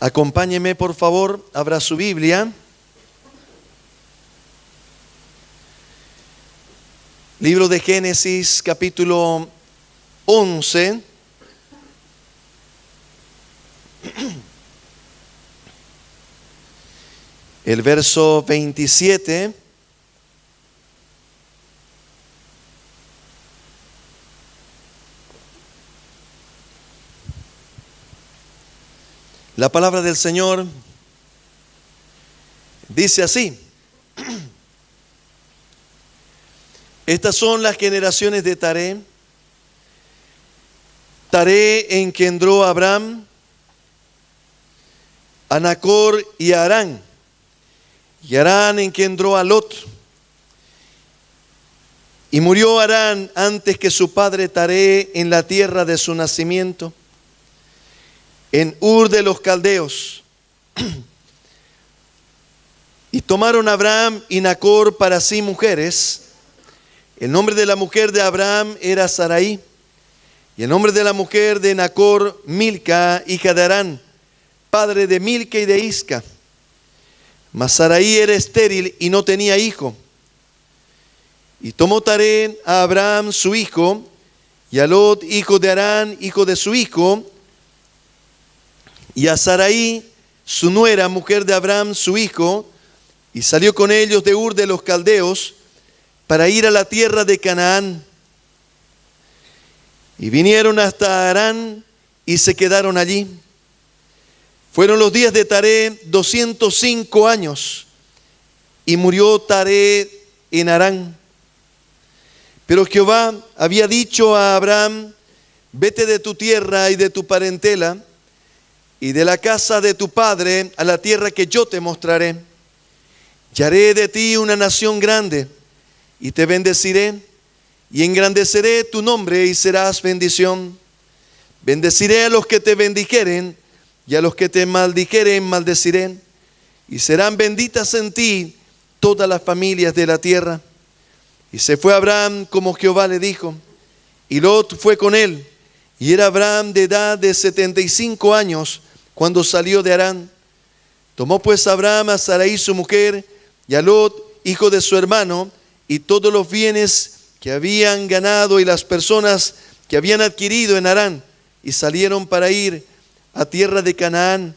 Acompáñeme, por favor, abra su Biblia. Libro de Génesis, capítulo 11. El verso 27. La palabra del Señor dice así: Estas son las generaciones de Taré. Taré engendró a Abraham, a Nacor y a Harán. Y Harán engendró a Lot. Y murió Harán antes que su padre Taré en la tierra de su nacimiento, en Ur de los Caldeos. Y tomaron a Abraham y Nacor para sí mujeres. El nombre de la mujer de Abraham era Sarai, y el nombre de la mujer de Nacor, Milca, hija de Harán, padre de Milca y de Isca. Mas Sarai era estéril y no tenía hijo. Y tomó Taré a Abraham su hijo, y a Lot, hijo de Harán, hijo de su hijo, y a Sarai, su nuera, mujer de Abraham, su hijo, y salió con ellos de Ur de los Caldeos para ir a la tierra de Canaán. Y vinieron hasta Harán y se quedaron allí. Fueron los días de Taré 205 años, y murió Taré en Harán. Pero Jehová había dicho a Abraham: vete de tu tierra y de tu parentela, y de la casa de tu padre a la tierra que yo te mostraré. Y haré de ti una nación grande, y te bendeciré, y engrandeceré tu nombre, y serás bendición. Bendeciré a los que te bendijeren, y a los que te maldijeren maldeciré, y serán benditas en ti todas las familias de la tierra. Y se fue Abraham como Jehová le dijo, y Lot fue con él, y era Abraham de edad de 75 años cuando salió de Harán. Tomó pues Abraham a Sarai su mujer, y a Lot, hijo de su hermano, y todos los bienes que habían ganado y las personas que habían adquirido en Harán, y salieron para ir a tierra de Canaán.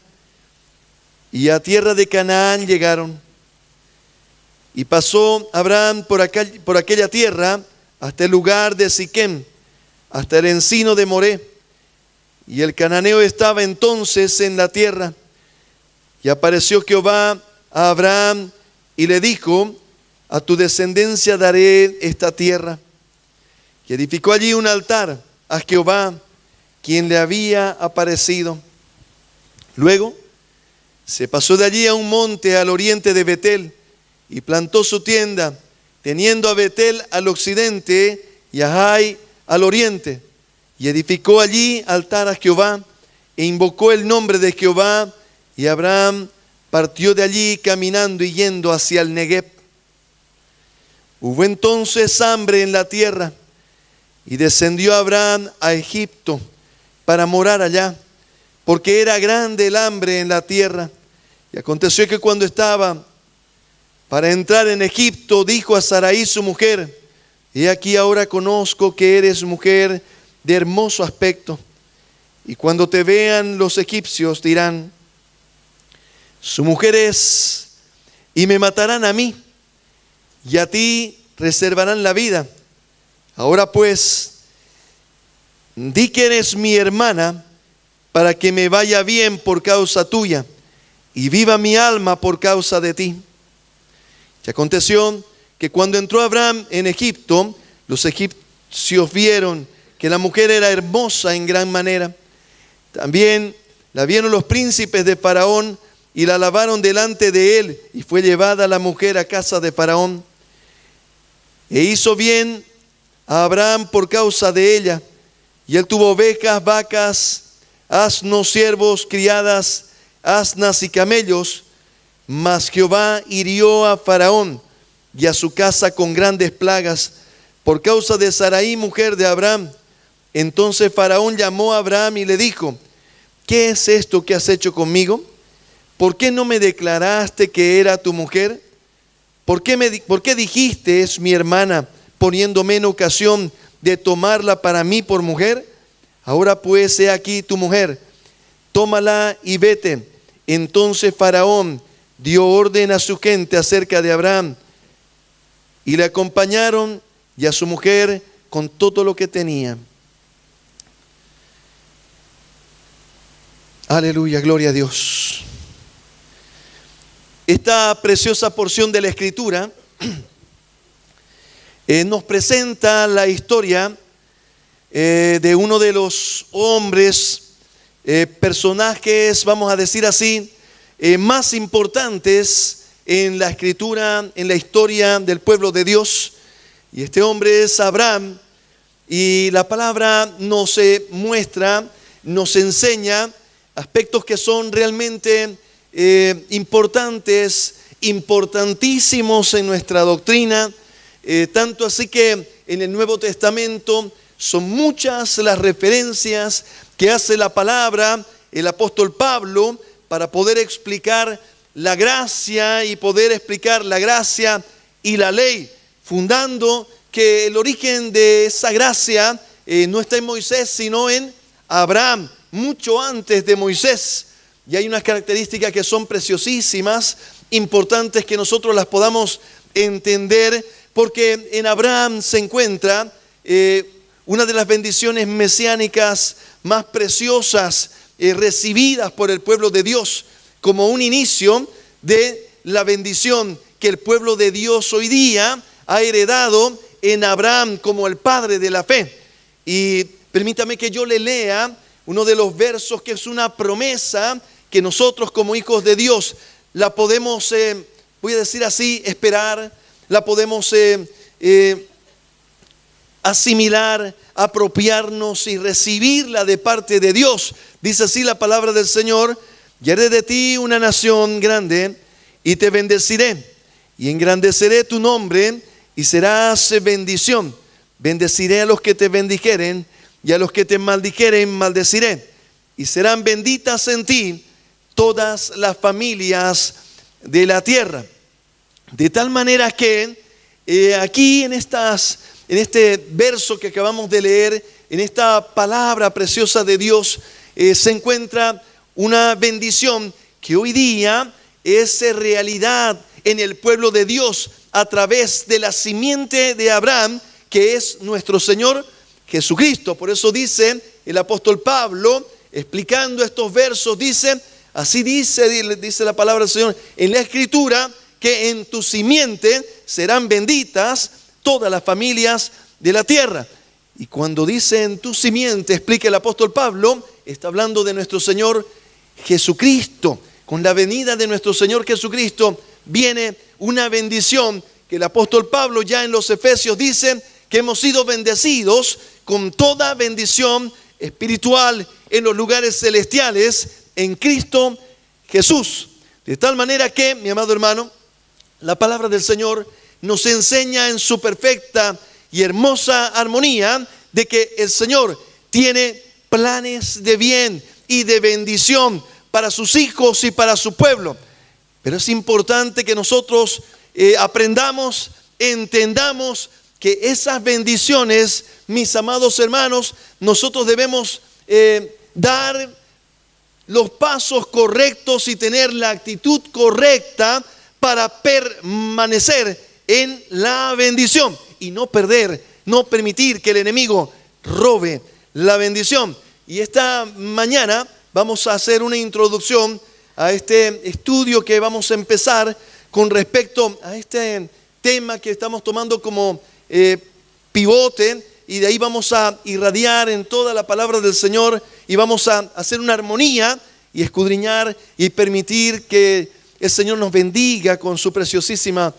Y a tierra de Canaán llegaron. Y pasó Abraham por aquella tierra hasta el lugar de Siquem, hasta el encino de Moré. Y el cananeo estaba entonces en la tierra. Y apareció Jehová a Abraham y le dijo: a tu descendencia daré esta tierra. Y edificó allí un altar a Jehová, quien le había aparecido. Luego se pasó de allí a un monte al oriente de Betel, y plantó su tienda, teniendo a Betel al occidente y a Jai al oriente. Y edificó allí altar a Jehová, e invocó el nombre de Jehová. Y Abraham partió de allí caminando y yendo hacia el Negueb. Hubo entonces hambre en la tierra, y descendió Abraham a Egipto para morar allá, porque era grande el hambre en la tierra. Y aconteció que cuando estaba para entrar en Egipto, dijo a Sarai su mujer: he aquí ahora conozco que eres mujer de hermoso aspecto, y cuando te vean los egipcios dirán: su mujer es, y me matarán a mí, y a ti reservarán la vida. Ahora pues, di que eres mi hermana, para que me vaya bien por causa tuya, y viva mi alma por causa de ti. Y aconteció que cuando entró Abraham en Egipto, los egipcios vieron que la mujer era hermosa en gran manera. También la vieron los príncipes de Faraón, y la alabaron delante de él, y fue llevada la mujer a casa de Faraón. E hizo bien a Abraham por causa de ella, y él tuvo ovejas, vacas, asnos, siervos, criadas, asnas y camellos. Mas Jehová hirió a Faraón y a su casa con grandes plagas por causa de Sarai, mujer de Abraham. Entonces Faraón llamó a Abraham y le dijo: ¿qué es esto que has hecho conmigo? ¿por qué no me declaraste que era tu mujer? ¿Por qué dijiste es mi hermana, poniéndome en ocasión de tomarla para mí por mujer? Ahora pues, he aquí tu mujer, tómala y vete. Entonces Faraón dio orden a su gente acerca de Abraham, y le acompañaron y a su mujer con todo lo que tenía. Aleluya, gloria a Dios. Esta preciosa porción de la Escritura nos presenta la historia de uno de los hombres, personajes, vamos a decir así, más importantes en la Escritura, en la historia del pueblo de Dios. Y este hombre es Abraham, y la palabra nos muestra, nos enseña aspectos que son realmente importantes, importantísimos en nuestra doctrina, tanto así que en el Nuevo Testamento son muchas las referencias que hace la palabra, el apóstol Pablo, para poder explicar la gracia y poder explicar la gracia y la ley, fundando que el origen de esa gracia no está en Moisés, sino en Abraham, mucho antes de Moisés. Y hay unas características que son preciosísimas, importantes que nosotros las podamos entender, porque en Abraham se encuentra una de las bendiciones mesiánicas más preciosas recibidas por el pueblo de Dios, como un inicio de la bendición que el pueblo de Dios hoy día ha heredado en Abraham como el padre de la fe. Y permítame que yo le lea uno de los versos que es una promesa que nosotros como hijos de Dios la podemos, voy a decir así, esperar, la podemos asimilar, apropiarnos y recibirla de parte de Dios. Dice así la palabra del Señor: y haré de ti una nación grande y te bendeciré y engrandeceré tu nombre y serás bendición. Bendeciré a los que te bendijeren y a los que te maldijeren maldeciré, y serán benditas en ti todas las familias de la tierra. De tal manera que aquí en este verso que acabamos de leer, en esta palabra preciosa de Dios, se encuentra una bendición que hoy día es realidad en el pueblo de Dios a través de la simiente de Abraham, que es nuestro Señor Jesucristo. Por eso dice el apóstol Pablo, explicando estos versos, dice la palabra del Señor en la Escritura, que en tu simiente serán benditas todas las familias de la tierra. Y cuando dice en tu simiente, explica el apóstol Pablo, está hablando de nuestro Señor Jesucristo. Con la venida de nuestro Señor Jesucristo viene una bendición que el apóstol Pablo ya en los Efesios dice que hemos sido bendecidos con toda bendición espiritual en los lugares celestiales en Cristo Jesús. De tal manera que, mi amado hermano, la palabra del Señor nos enseña en su perfecta y hermosa armonía de que el Señor tiene planes de bien y de bendición para sus hijos y para su pueblo. Pero es importante que nosotros aprendamos, entendamos que esas bendiciones, mis amados hermanos, nosotros debemos dar los pasos correctos y tener la actitud correcta para permanecer en la bendición y no permitir que el enemigo robe la bendición. Y esta mañana vamos a hacer una introducción a este estudio que vamos a empezar con respecto a este tema que estamos tomando como pivote, y de ahí vamos a irradiar en toda la palabra del Señor y vamos a hacer una armonía y escudriñar y permitir que el Señor nos bendiga con su preciosísima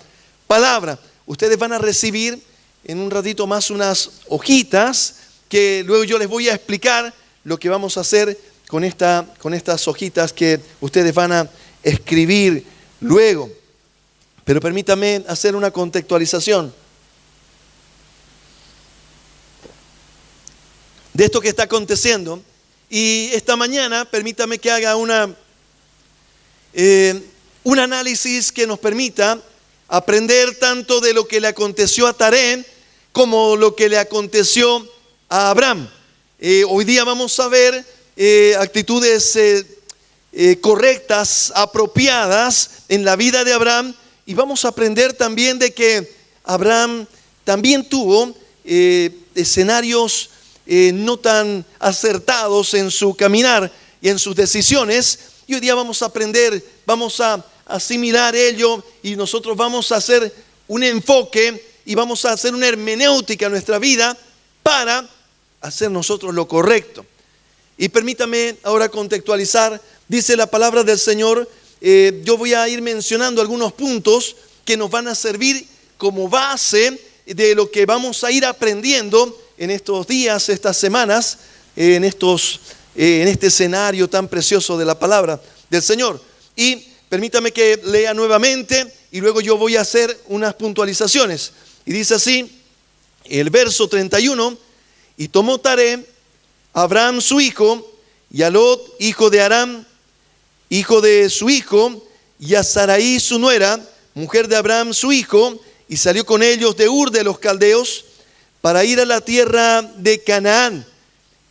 palabra. Ustedes van a recibir en un ratito más unas hojitas que luego yo les voy a explicar lo que vamos a hacer con estas hojitas que ustedes van a escribir luego. Pero permítame hacer una contextualización de esto que está aconteciendo. Y esta mañana permítame que haga una un análisis que nos permita aprender tanto de lo que le aconteció a Taré como lo que le aconteció a Abraham. Hoy día vamos a ver actitudes correctas, apropiadas en la vida de Abraham, y vamos a aprender también de que Abraham también tuvo escenarios no tan acertados en su caminar y en sus decisiones, y hoy día vamos a aprender, vamos a asimilar ello, y nosotros vamos a hacer un enfoque y vamos a hacer una hermenéutica en nuestra vida para hacer nosotros lo correcto. Y permítame ahora contextualizar. Dice la palabra del Señor, yo voy a ir mencionando algunos puntos que nos van a servir como base de lo que vamos a ir aprendiendo en estos días, estas semanas, en este escenario tan precioso de la palabra del Señor. Y permítame que lea nuevamente y luego yo voy a hacer unas puntualizaciones. Y dice así, el verso 31, y tomó Taré, Abraham su hijo, y a Lot, hijo de Aram, hijo de su hijo, y a Sarai su nuera, mujer de Abraham su hijo, y salió con ellos de Ur de los Caldeos para ir a la tierra de Canaán.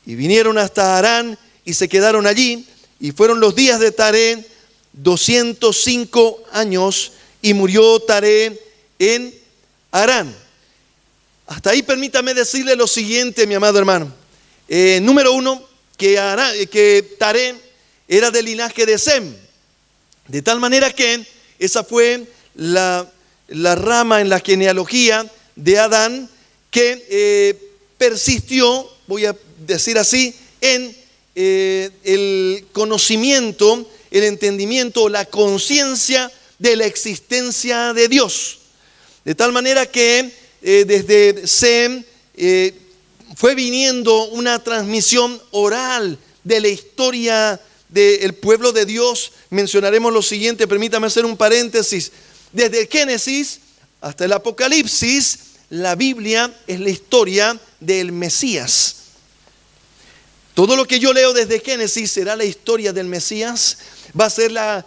Y vinieron hasta Harán y se quedaron allí, y fueron los días de Taré 205 años, y murió Taré en Harán. Hasta ahí permítame decirle lo siguiente, mi amado hermano. Número uno, que Taré era del linaje de Sem, de tal manera que esa fue la rama en la genealogía de Adán que persistió, voy a decir así, en el conocimiento, el entendimiento, la conciencia de la existencia de Dios. De tal manera que desde Sem fue viniendo una transmisión oral de la historia del pueblo de Dios. Mencionaremos lo siguiente, permítame hacer un paréntesis. Desde el Génesis hasta el Apocalipsis, la Biblia es la historia del Mesías. Todo lo que yo leo desde Génesis será la historia del Mesías. Va a ser la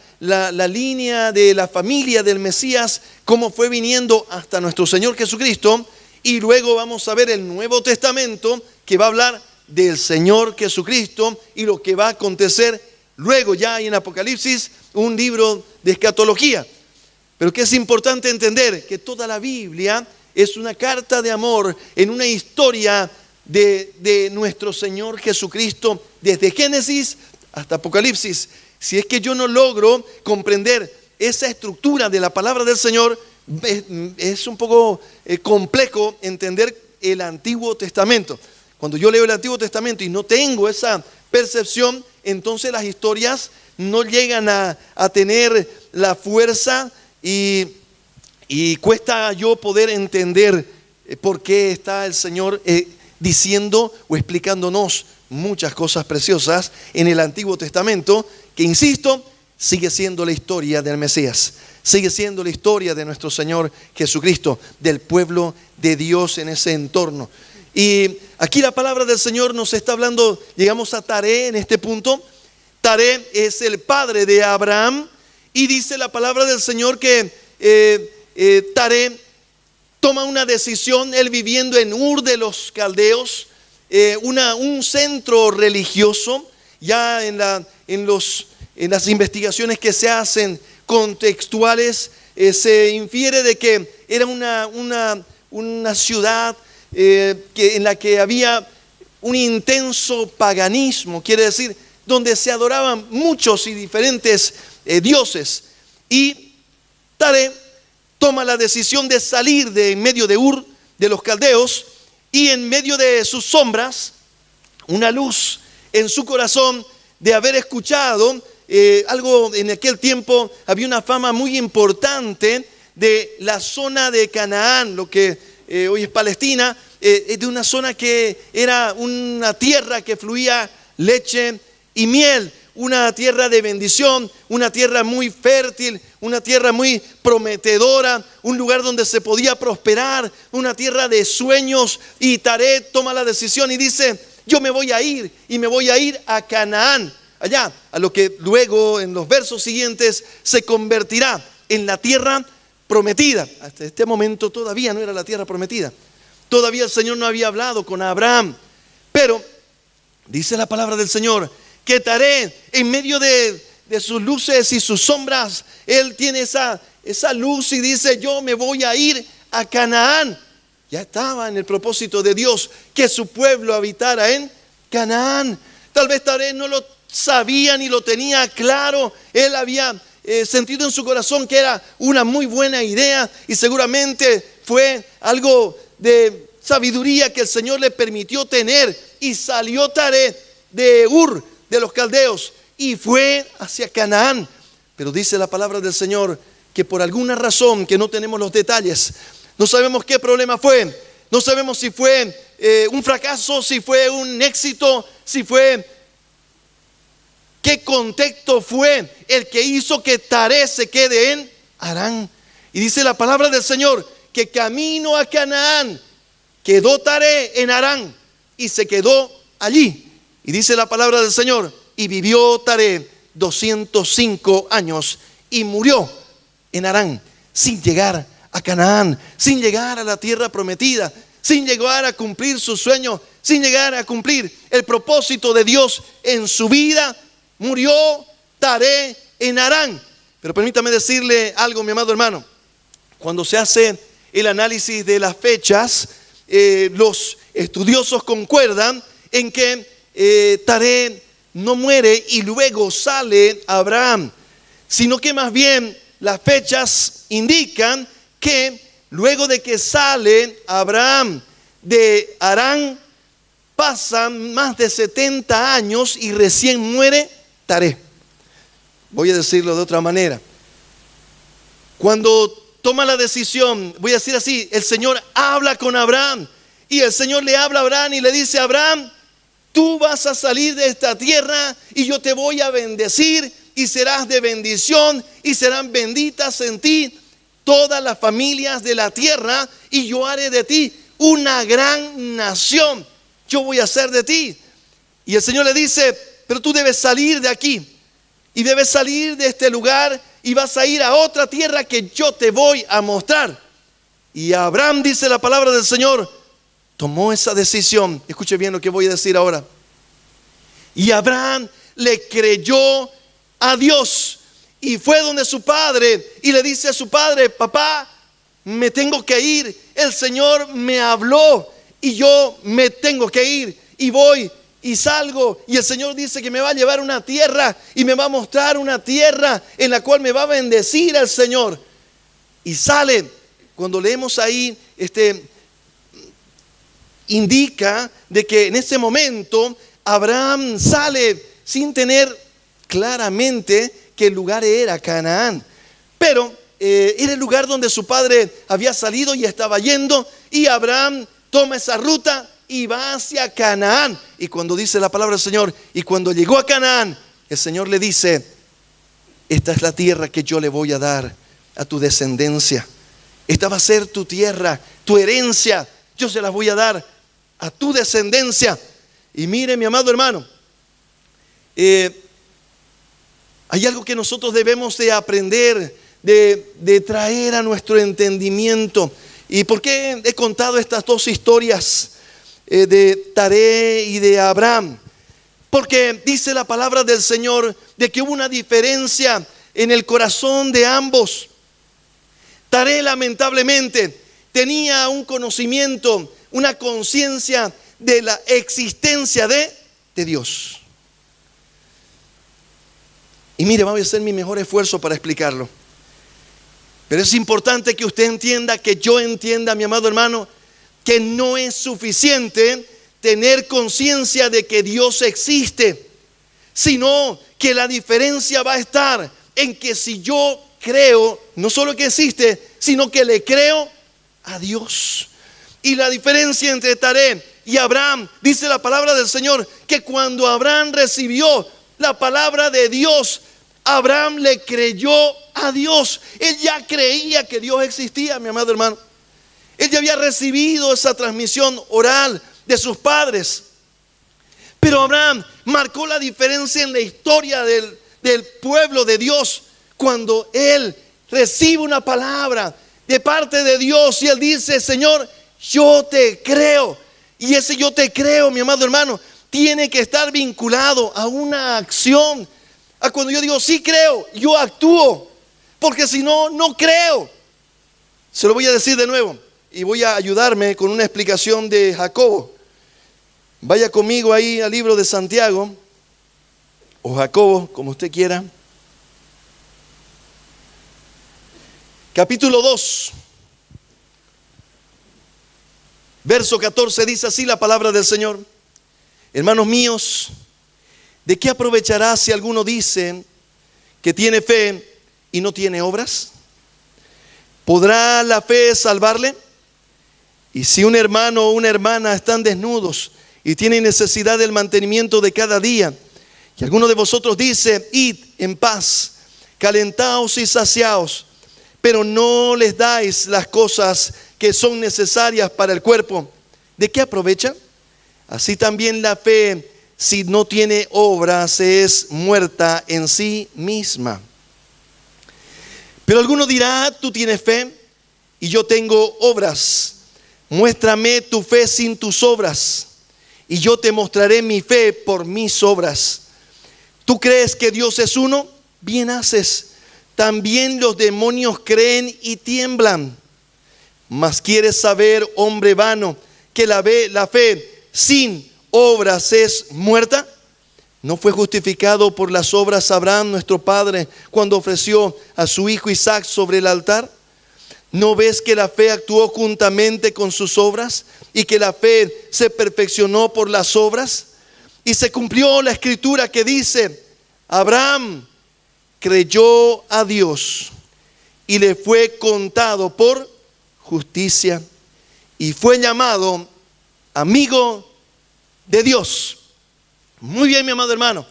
línea de la familia del Mesías, cómo fue viniendo hasta nuestro Señor Jesucristo. Y luego vamos a ver el Nuevo Testamento, que va a hablar del Señor Jesucristo y lo que va a acontecer luego. Ya hay en Apocalipsis un libro de escatología. Pero que es importante entender que toda la Biblia es una carta de amor en una historia de nuestro Señor Jesucristo, desde Génesis hasta Apocalipsis. Si es que yo no logro comprender esa estructura de la palabra del Señor, es un poco complejo entender el Antiguo Testamento. Cuando yo leo el Antiguo Testamento y no tengo esa percepción, entonces las historias no llegan a tener la fuerza y cuesta yo poder entender por qué está el Señor diciendo o explicándonos muchas cosas preciosas en el Antiguo Testamento, que insisto, sigue siendo la historia del Mesías, sigue siendo la historia de nuestro Señor Jesucristo, del pueblo de Dios en ese entorno. Y aquí la palabra del Señor nos está hablando, llegamos a Taré en este punto. Taré es el padre de Abraham, y dice la palabra del Señor que Taré toma una decisión, él viviendo en Ur de los Caldeos, un centro religioso. Ya en las investigaciones que se hacen contextuales, se infiere de que era una ciudad en la que había un intenso paganismo, quiere decir, donde se adoraban muchos y diferentes dioses. Y Taré toma la decisión de salir de en medio de Ur de los Caldeos, y en medio de sus sombras, una luz en su corazón de haber escuchado algo. En aquel tiempo había una fama muy importante de la zona de Canaán, lo que hoy es Palestina, de una zona que era una tierra que fluía leche y miel, una tierra de bendición, una tierra muy fértil, una tierra muy prometedora, un lugar donde se podía prosperar, una tierra de sueños. Y Taré toma la decisión y dice: yo me voy a ir, y me voy a ir a Canaán, allá, a lo que luego en los versos siguientes se convertirá en la tierra prometida. Hasta este momento todavía no era la tierra prometida. Todavía el Señor no había hablado con Abraham. Pero dice la palabra del Señor que Taré, en medio de sus luces y sus sombras, él tiene esa luz y dice: yo me voy a ir a Canaán. Ya estaba en el propósito de Dios que su pueblo habitara en Canaán. Tal vez Taré no lo sabía ni lo tenía claro. Él había sentido en su corazón que era una muy buena idea, y seguramente fue algo de sabiduría que el Señor le permitió tener, y salió Taré de Ur de los caldeos y fue hacia Canaán. Pero dice la palabra del Señor que por alguna razón que no tenemos los detalles, no sabemos qué problema fue, no sabemos si fue un fracaso, si fue un éxito, si fue qué contexto fue el que hizo que Taré se quede en Harán. Y dice la palabra del Señor que camino a Canaán quedó Taré en Harán y se quedó allí. Y dice la palabra del Señor: y vivió Taré 205 años y murió en Harán, sin llegar a Canaán, sin llegar a la tierra prometida, sin llegar a cumplir su sueño, sin llegar a cumplir el propósito de Dios en su vida. Murió Taré en Harán. Pero permítame decirle algo, mi amado hermano. Cuando se hace el análisis de las fechas, los estudiosos concuerdan en que Taré no muere y luego sale Abraham, sino que más bien las fechas indican que luego de que sale Abraham de Harán, pasan más de 70 años y recién muere Taré. Voy a decirlo de otra manera. Cuando toma la decisión, voy a decir así, el Señor habla con Abraham, y el Señor le habla a Abraham y le dice: Abraham, tú vas a salir de esta tierra y yo te voy a bendecir, y serás de bendición, y serán benditas en ti todas las familias de la tierra, y yo haré de ti una gran nación. Yo voy a hacer de ti. Y el Señor le dice: pero tú debes salir de aquí, y debes salir de este lugar, y vas a ir a otra tierra que yo te voy a mostrar. Y Abraham, dice la palabra del Señor, tomó esa decisión. Escuche bien lo que voy a decir ahora. Y Abraham le creyó a Dios y fue donde su padre y le dice a su padre: papá, me tengo que ir, el Señor me habló y yo me tengo que ir, y voy y salgo, y el Señor dice que me va a llevar a una tierra y me va a mostrar una tierra en la cual me va a bendecir el Señor. Y sale. Cuando leemos ahí, indica de que en ese momento Abraham sale sin tener claramente que el lugar era Canaán, pero era el lugar donde su padre había salido y estaba yendo, y Abraham toma esa ruta y va hacia Canaán. Y cuando dice la palabra del Señor, y cuando llegó a Canaán, el Señor le dice: esta es la tierra que yo le voy a dar a tu descendencia. Esta va a ser tu tierra, tu herencia. Yo se las voy a dar a tu descendencia. Y mire, mi amado hermano, hay algo que nosotros debemos de aprender, de traer a nuestro entendimiento. ¿Y por qué he contado estas dos historias de Taré y de Abraham? Porque dice la palabra del Señor de que hubo una diferencia en el corazón de ambos. Taré, lamentablemente, tenía un conocimiento, una conciencia de la existencia de Dios. Y mire, voy a hacer mi mejor esfuerzo para explicarlo. Pero es importante que usted entienda, que yo entienda, mi amado hermano, que no es suficiente tener conciencia de que Dios existe, sino que la diferencia va a estar en que si yo creo, no solo que existe, sino que le creo a Dios. Y la diferencia entre Taré y Abraham, dice la palabra del Señor, que cuando Abraham recibió la palabra de Dios, Abraham le creyó a Dios. Él ya creía que Dios existía, mi amado hermano. Él ya había recibido esa transmisión oral de sus padres. Pero Abraham marcó la diferencia en la historia del pueblo de Dios cuando él recibe una palabra de parte de Dios y él dice: Señor, yo te creo. Y ese yo te creo, mi amado hermano, tiene que estar vinculado a una acción. A cuando yo digo sí creo, yo actúo, porque si no, no creo. Se lo voy a decir de nuevo y voy a ayudarme con una explicación de Jacobo. Vaya conmigo ahí al libro de Santiago, o Jacobo, como usted quiera. Capítulo 2, verso 14, dice así la palabra del Señor: hermanos míos, ¿de qué aprovechará si alguno dice que tiene fe y no tiene obras? ¿Podrá la fe salvarle? Y si un hermano o una hermana están desnudos y tienen necesidad del mantenimiento de cada día, y alguno de vosotros dice: id en paz, calentaos y saciaos, pero no les dais las cosas que son necesarias para el cuerpo, ¿de qué aprovecha? Así también la fe, si no tiene obras, es muerta en sí misma. Pero alguno dirá: tú tienes fe y yo tengo obras. Muéstrame tu fe sin tus obras, y yo te mostraré mi fe por mis obras. ¿Tú crees que Dios es uno? Bien haces. También los demonios creen y tiemblan. Mas ¿quieres saber, hombre vano, que la fe sin obras es muerta? ¿No fue justificado por las obras Abraham, nuestro padre, cuando ofreció a su hijo Isaac sobre el altar? ¿No ves que la fe actuó juntamente con sus obras y que la fe se perfeccionó por las obras? Y se cumplió la escritura que dice: Abraham creyó a Dios y le fue contado por justicia y fue llamado amigo de Dios. Muy bien, mi amado hermano.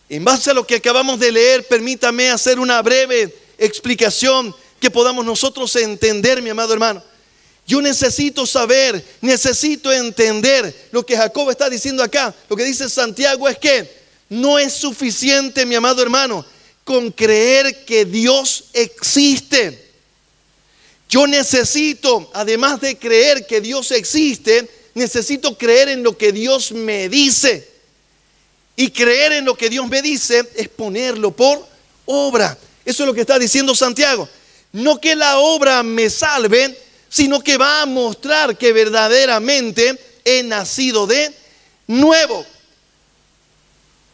En base a lo que acabamos de leer, permítame hacer una breve explicación que podamos nosotros entender, mi amado hermano. Yo necesito saber, necesito entender lo que Jacob está diciendo acá. Lo que dice Santiago es que no es suficiente, mi amado hermano, con creer que Dios existe. Yo necesito, además de creer que Dios existe, necesito creer en lo que Dios me dice. Y creer en lo que Dios me dice es ponerlo por obra. Eso es lo que está diciendo Santiago. No que la obra me salve, sino que va a mostrar que verdaderamente he nacido de nuevo.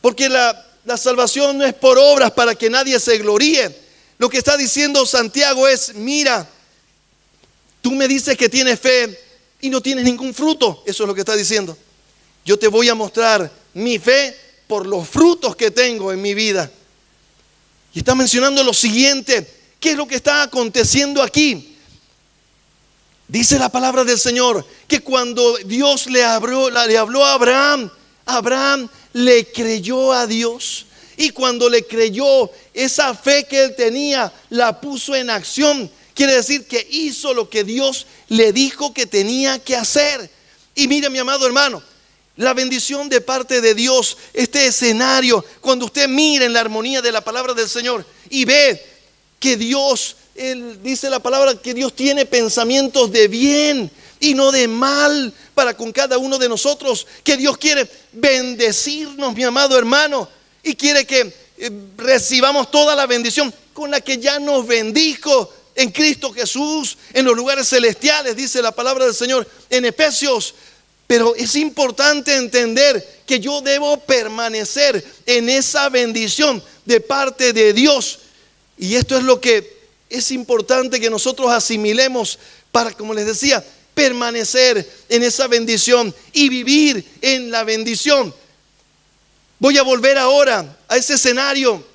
Porque la salvación no es por obras para que nadie se gloríe. Lo que está diciendo Santiago es: mira, tú me dices que tienes fe y no tienes ningún fruto. Eso es lo que está diciendo. Yo te voy a mostrar mi fe por los frutos que tengo en mi vida. Y está mencionando lo siguiente. ¿Qué es lo que está aconteciendo aquí? Dice la palabra del Señor que cuando Dios le habló a Abraham, Abraham le creyó a Dios. Y cuando le creyó, esa fe que él tenía la puso en acción. Quiere decir que hizo lo que Dios le dijo que tenía que hacer. Y mire, mi amado hermano, la bendición de parte de Dios, este escenario, cuando usted mira en la armonía de la palabra del Señor y ve que Dios, dice la palabra, que Dios tiene pensamientos de bien y no de mal para con cada uno de nosotros, que Dios quiere bendecirnos, mi amado hermano, y quiere que recibamos toda la bendición con la que ya nos bendijo en Cristo Jesús, en los lugares celestiales, dice la palabra del Señor en Efesios. Pero es importante entender que yo debo permanecer en esa bendición de parte de Dios. Y esto es lo que es importante que nosotros asimilemos para, como les decía, permanecer en esa bendición y vivir en la bendición. Voy a volver ahora a ese escenario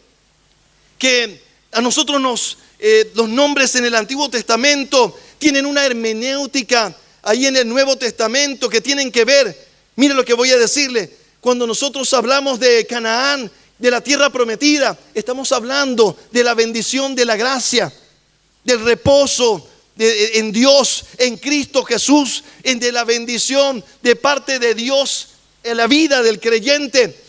que a nosotros los nombres en el Antiguo Testamento tienen una hermenéutica ahí en el Nuevo Testamento que tienen que ver. Mire lo que voy a decirle. Cuando nosotros hablamos de Canaán, de la tierra prometida, estamos hablando de la bendición de la gracia, del reposo en Dios, en Cristo Jesús, de la bendición de parte de Dios en la vida del creyente.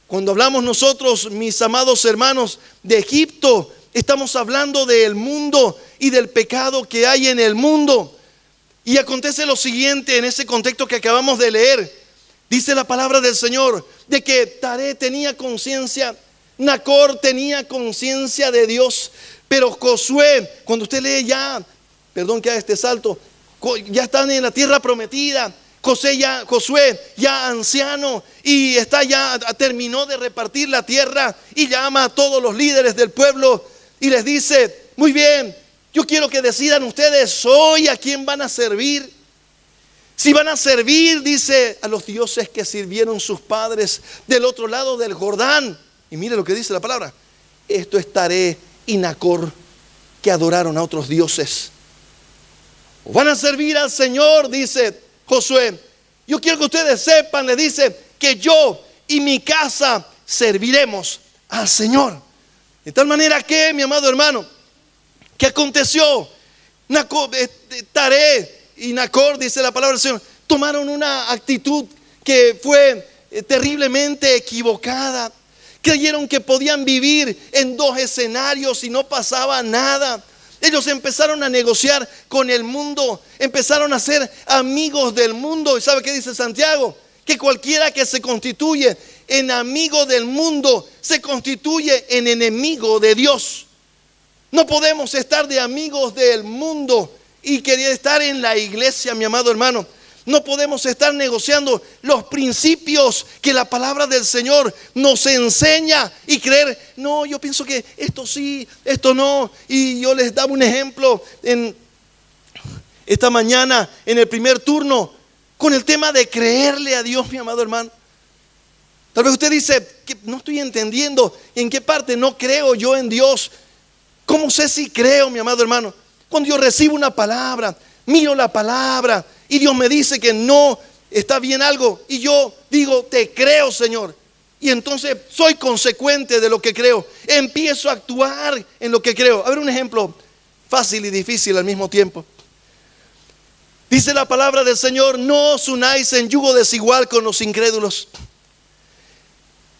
Cuando hablamos nosotros, mis amados hermanos, de Egipto, estamos hablando del mundo y del pecado que hay en el mundo. Y acontece lo siguiente en ese contexto que acabamos de leer. Dice la palabra del Señor de que Taré tenía conciencia, Nacor tenía conciencia de Dios, pero Josué, cuando usted lee ya, perdón que haga este salto, ya están en la tierra prometida. Josué ya anciano y terminó de repartir la tierra y llama a todos los líderes del pueblo y les dice: muy bien, yo quiero que decidan ustedes hoy a quién van a servir. Si van a servir, dice, a los dioses que sirvieron sus padres del otro lado del Jordán. Y mire lo que dice la palabra: esto es Taré y Nacor, que adoraron a otros dioses. O van a servir al Señor, dice Josué. Yo quiero que ustedes sepan, le dice, que yo y mi casa serviremos al Señor. De tal manera que, mi amado hermano, ¿qué aconteció? Taré y Nacor, dice la palabra del Señor, tomaron una actitud que fue terriblemente equivocada. Creyeron que podían vivir en dos escenarios y no pasaba nada. Ellos empezaron a negociar con el mundo, empezaron a ser amigos del mundo. ¿Y sabe qué dice Santiago? Que cualquiera que se constituye en amigo del mundo se constituye en enemigo de Dios. No podemos estar de amigos del mundo y querer estar en la iglesia, mi amado hermano. No podemos estar negociando los principios que la palabra del Señor nos enseña y creer, no, yo pienso que esto sí, esto no. Y yo les daba un ejemplo esta mañana en el primer turno con el tema de creerle a Dios, mi amado hermano. Tal vez usted dice, que no estoy entendiendo en qué parte no creo yo en Dios. ¿Cómo sé si creo, mi amado hermano? Cuando yo recibo una palabra, miro la palabra y Dios me dice que no está bien algo y yo digo, te creo, Señor. Y entonces soy consecuente de lo que creo. Empiezo a actuar en lo que creo. A ver, un ejemplo fácil y difícil al mismo tiempo. Dice la palabra del Señor: no os unáis en yugo desigual con los incrédulos.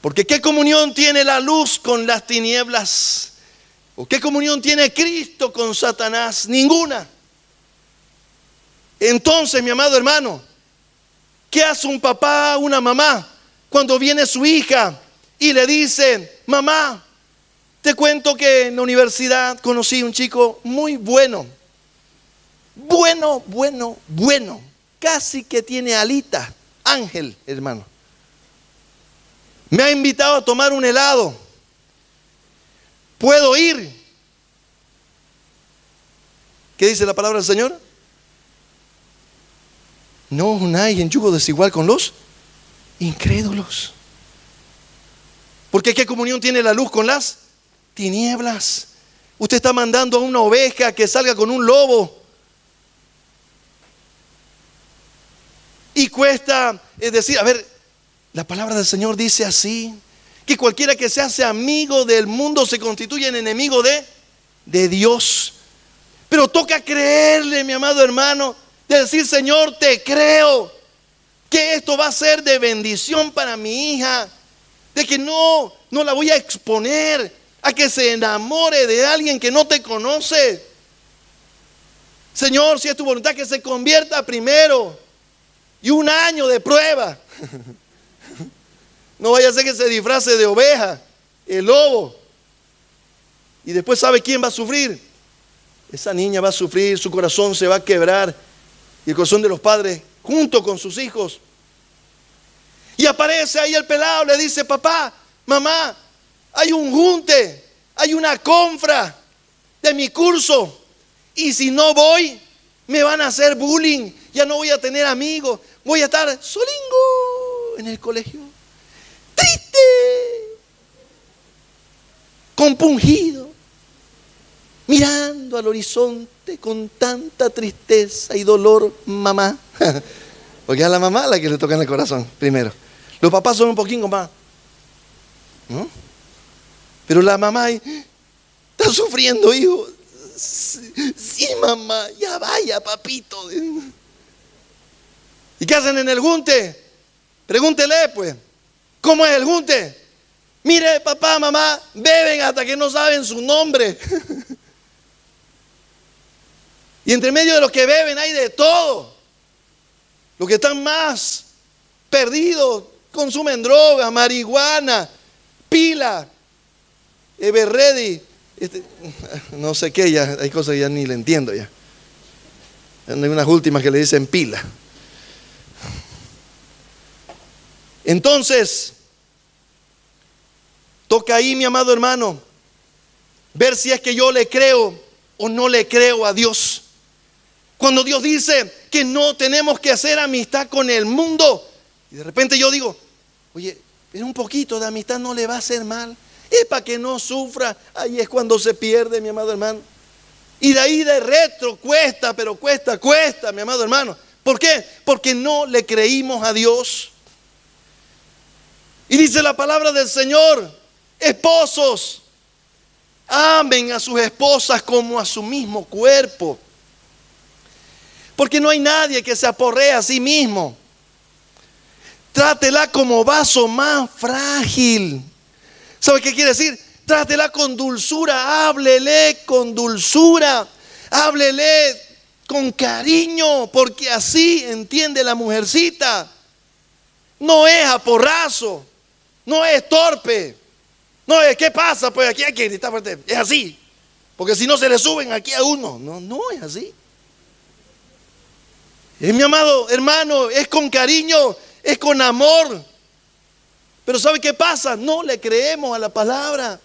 Porque ¿qué comunión tiene la luz con las tinieblas? ¿O qué comunión tiene Cristo con Satanás? Ninguna. Entonces, mi amado hermano, ¿qué hace un papá, una mamá, cuando viene su hija y le dice: mamá, te cuento que en la universidad conocí un chico muy bueno, casi que tiene alita, ángel, hermano. Me ha invitado a tomar un helado. ¿Puedo ir? ¿Qué dice la palabra del Señor? No unáis en yugo desigual con los incrédulos. Porque ¿qué comunión tiene la luz con las tinieblas? Usted está mandando a una oveja que salga con un lobo. Y cuesta, es decir, a ver, la palabra del Señor dice así, que cualquiera que se hace amigo del mundo se constituye en enemigo de Dios. Pero toca creerle, mi amado hermano, de decir: Señor, te creo que esto va a ser de bendición para mi hija, de que no la voy a exponer a que se enamore de alguien que no te conoce. Señor, si es tu voluntad, que se convierta primero y 1 año de prueba. No vaya a ser que se disfrace de oveja, el lobo, y después ¿sabe quién va a sufrir? Esa niña va a sufrir, su corazón se va a quebrar, y el corazón de los padres junto con sus hijos. Y aparece ahí el pelado, le dice: papá, mamá, hay un junte, hay una confra de mi curso, y si no voy me van a hacer bullying, ya no voy a tener amigos, voy a estar solingo en el colegio, triste, compungido, mirando al horizonte con tanta tristeza y dolor. Mamá, porque es a la mamá la que le toca en el corazón primero. Los papás son un poquito más, ¿no? Pero la mamá está sufriendo, hijo. Sí, mamá, ya vaya, papito. ¿Y qué hacen en el junte? Pregúntele pues, ¿cómo es el junte? Mire, papá, mamá, beben hasta que no saben su nombre. Y entre medio de los que beben hay de todo. Los que están más perdidos consumen drogas, marihuana, pila, Everready, no sé qué, ya hay cosas que ya ni le entiendo ya. Hay unas últimas que le dicen pila. Entonces, toca ahí, mi amado hermano, ver si es que yo le creo o no le creo a Dios. Cuando Dios dice que no tenemos que hacer amistad con el mundo, y de repente yo digo, oye, pero un poquito de amistad no le va a hacer mal, es para que no sufra. Ahí es cuando se pierde, mi amado hermano. Y de ahí de retro cuesta, pero cuesta, mi amado hermano. ¿Por qué? Porque no le creímos a Dios. Y dice la palabra del Señor, esposos, amen a sus esposas como a su mismo cuerpo. Porque no hay nadie que se aporree a sí mismo. Trátela como vaso más frágil. ¿Sabe qué quiere decir? Trátela con dulzura, háblele con dulzura, háblele con cariño, porque así entiende la mujercita. No es a porrazo, no es torpe, no es, ¿qué pasa? Pues aquí hay que gritar fuerte. Es así, porque si no se le suben aquí a uno. No es así. Es, mi amado hermano, es con cariño, es con amor. Pero ¿sabe qué pasa? No le creemos a la palabra.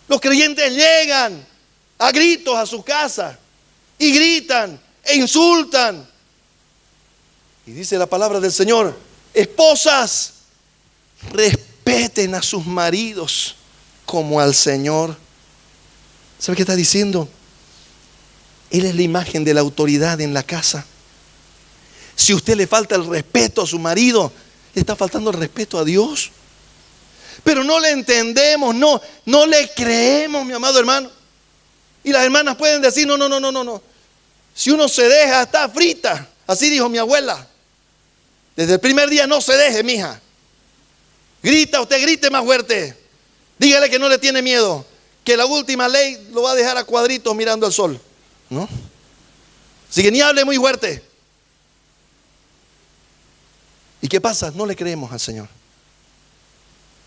Los creyentes llegan a gritos a su casa y gritan e insultan. Y dice la palabra del Señor, esposas, respeten a sus maridos como al Señor. ¿Sabe qué está diciendo? Él es la imagen de la autoridad en la casa. Si usted le falta el respeto a su marido, le está faltando el respeto a Dios. Pero no le entendemos, no le creemos, mi amado hermano. Y las hermanas pueden decir, no. Si uno se deja, está frita. Así dijo mi abuela. Desde el primer día no se deje, mija. Grita, usted grite más fuerte. Dígale que no le tiene miedo. Que la última ley lo va a dejar a cuadritos mirando al sol. ¿No? Así que ni hable muy fuerte. ¿Y qué pasa? No le creemos al Señor.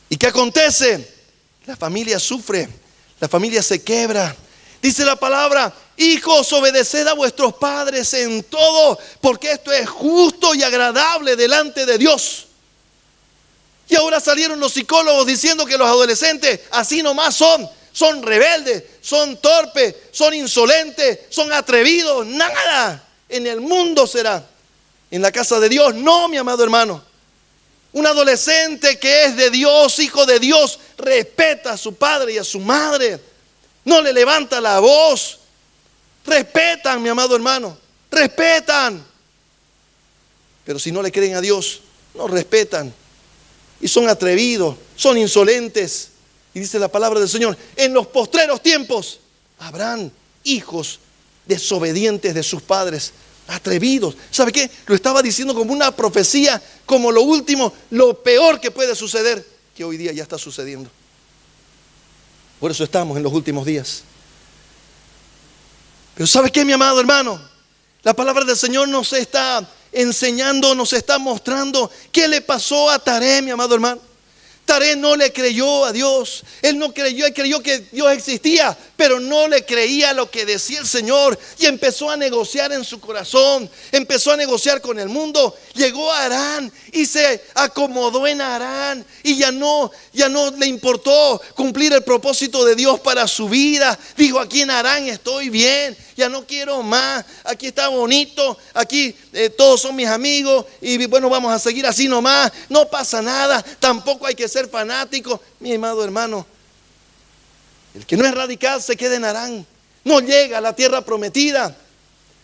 ¿Y qué acontece? La familia sufre, la familia se quebra. Dice la palabra, hijos, obedeced a vuestros padres en todo, porque esto es justo y agradable delante de Dios. Y ahora salieron los psicólogos diciendo que los adolescentes así nomás son rebeldes, son torpes, son insolentes, son atrevidos. Nada en el mundo será. En la casa de Dios, no, mi amado hermano. Un adolescente que es de Dios, hijo de Dios, respeta a su padre y a su madre. No le levanta la voz. Respetan, mi amado hermano. Respetan. Pero si no le creen a Dios, no respetan. Y son atrevidos, son insolentes. Y dice la palabra del Señor, en los postreros tiempos habrán hijos desobedientes de sus padres. Atrevidos. ¿Sabe qué? Lo estaba diciendo como una profecía, como lo último, lo peor que puede suceder, que hoy día ya está sucediendo. Por eso estamos en los últimos días. Pero ¿sabe qué, mi amado hermano? La palabra del Señor nos está enseñando, nos está mostrando qué le pasó a Taré, mi amado hermano. Taré no le creyó a Dios. Él no creyó, él creyó que Dios existía, pero no le creía lo que decía el Señor. Y empezó a negociar en su corazón. Empezó a negociar con el mundo. Llegó a Harán y se acomodó en Harán. Y ya no le importó cumplir el propósito de Dios para su vida. Dijo, aquí en Harán estoy bien. Ya no quiero más. Aquí está bonito. Aquí todos son mis amigos. Y bueno, vamos a seguir así nomás. No pasa nada. Tampoco hay que ser fanático. Mi amado hermano, el que no es radical se queda en Harán. No llega a la tierra prometida.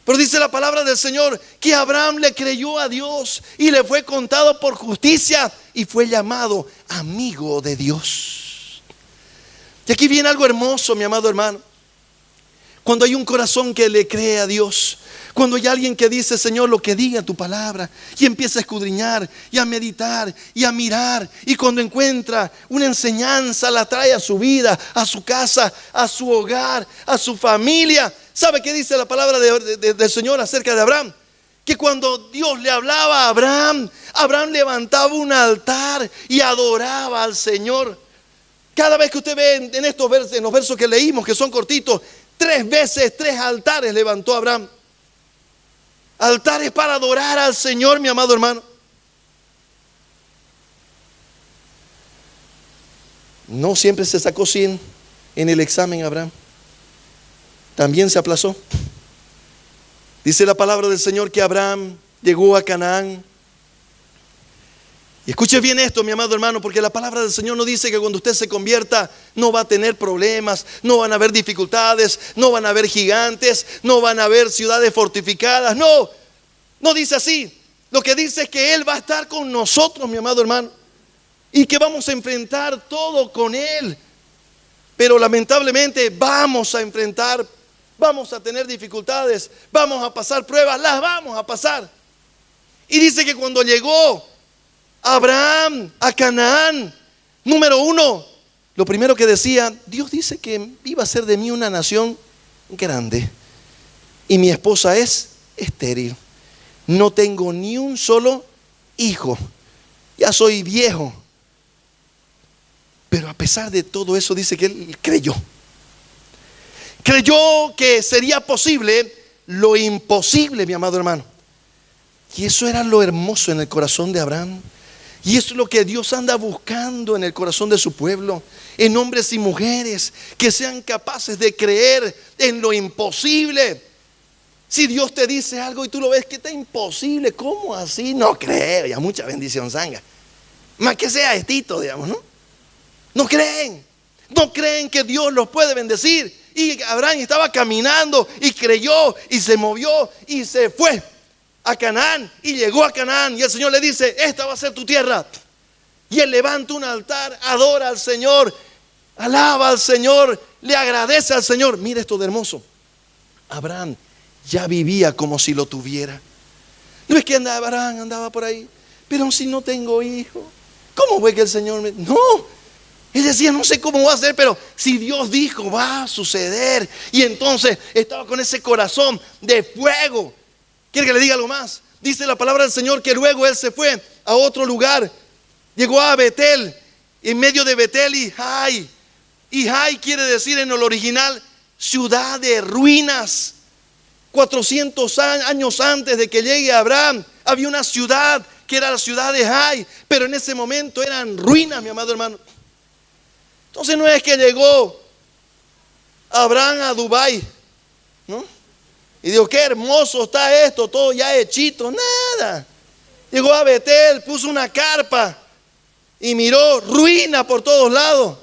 Pero dice la palabra del Señor que Abraham le creyó a Dios y le fue contado por justicia y fue llamado amigo de Dios. Y aquí viene algo hermoso, mi amado hermano. Cuando hay un corazón que le cree a Dios, Cuando hay alguien que dice, Señor, lo que diga tu palabra, y empieza a escudriñar y a meditar y a mirar, y cuando encuentra una enseñanza la trae a su vida, a su casa, a su hogar, a su familia. ¿Sabe qué dice la palabra del Señor acerca de Abraham? Que cuando Dios le hablaba a Abraham, Abraham levantaba un altar y adoraba al Señor. Cada vez que usted ve en estos versos, en los versos que leímos, que son cortitos, 3 veces 3 altares levantó Abraham. Altares para adorar al Señor, mi amado hermano. No siempre se sacó 100 en el examen Abraham. También se aplazó. Dice la palabra del Señor que Abraham llegó a Canaán. Y escuche bien esto, mi amado hermano, porque la palabra del Señor no dice que cuando usted se convierta no va a tener problemas, no van a haber dificultades, no van a haber gigantes, no van a haber ciudades fortificadas. No, no dice así. Lo que dice es que Él va a estar con nosotros, mi amado hermano, y que vamos a enfrentar todo con Él. Pero lamentablemente vamos a enfrentar, vamos a tener dificultades, vamos a pasar pruebas, las vamos a pasar. Y dice que cuando llegó Abraham a Canaán, número 1, lo primero que decía, Dios dice que iba a ser de mí una nación grande y mi esposa es estéril. No tengo ni un solo hijo, ya soy viejo. Pero a pesar de todo eso dice que él creyó. Creyó que sería posible lo imposible, mi amado hermano. Y eso era lo hermoso en el corazón de Abraham. Y eso es lo que Dios anda buscando en el corazón de su pueblo, en hombres y mujeres que sean capaces de creer en lo imposible. Si Dios te dice algo y tú lo ves que está imposible, ¿cómo así? No creo, ya mucha bendición sanga. Más que sea estito, digamos, ¿no? No creen que Dios los puede bendecir. Y Abraham estaba caminando y creyó y se movió y se fue a Canaán y llegó a Canaán y el Señor le dice, esta va a ser tu tierra. Y él levanta un altar, adora al Señor, alaba al Señor, le agradece al Señor. Mira esto de hermoso. Abraham ya vivía como si lo tuviera. No es que Abraham andaba por ahí, pero si no tengo hijo, ¿cómo fue que el Señor me...? No, él decía, no sé cómo va a ser, pero si Dios dijo, va a suceder. Y entonces estaba con ese corazón de fuego. ¿Quiere que le diga algo más? Dice la palabra del Señor que luego él se fue a otro lugar. Llegó a Betel, en medio de Betel y Jai. Y Jai quiere decir en el original ciudad de ruinas. 400 años antes de que llegue Abraham, había una ciudad que era la ciudad de Jai, pero en ese momento eran ruinas, mi amado hermano. Entonces no es que llegó Abraham a Dubái, ¿no? Y dijo, qué hermoso está esto, todo ya hechito. Nada. Llegó a Betel, puso una carpa y miró ruina por todos lados.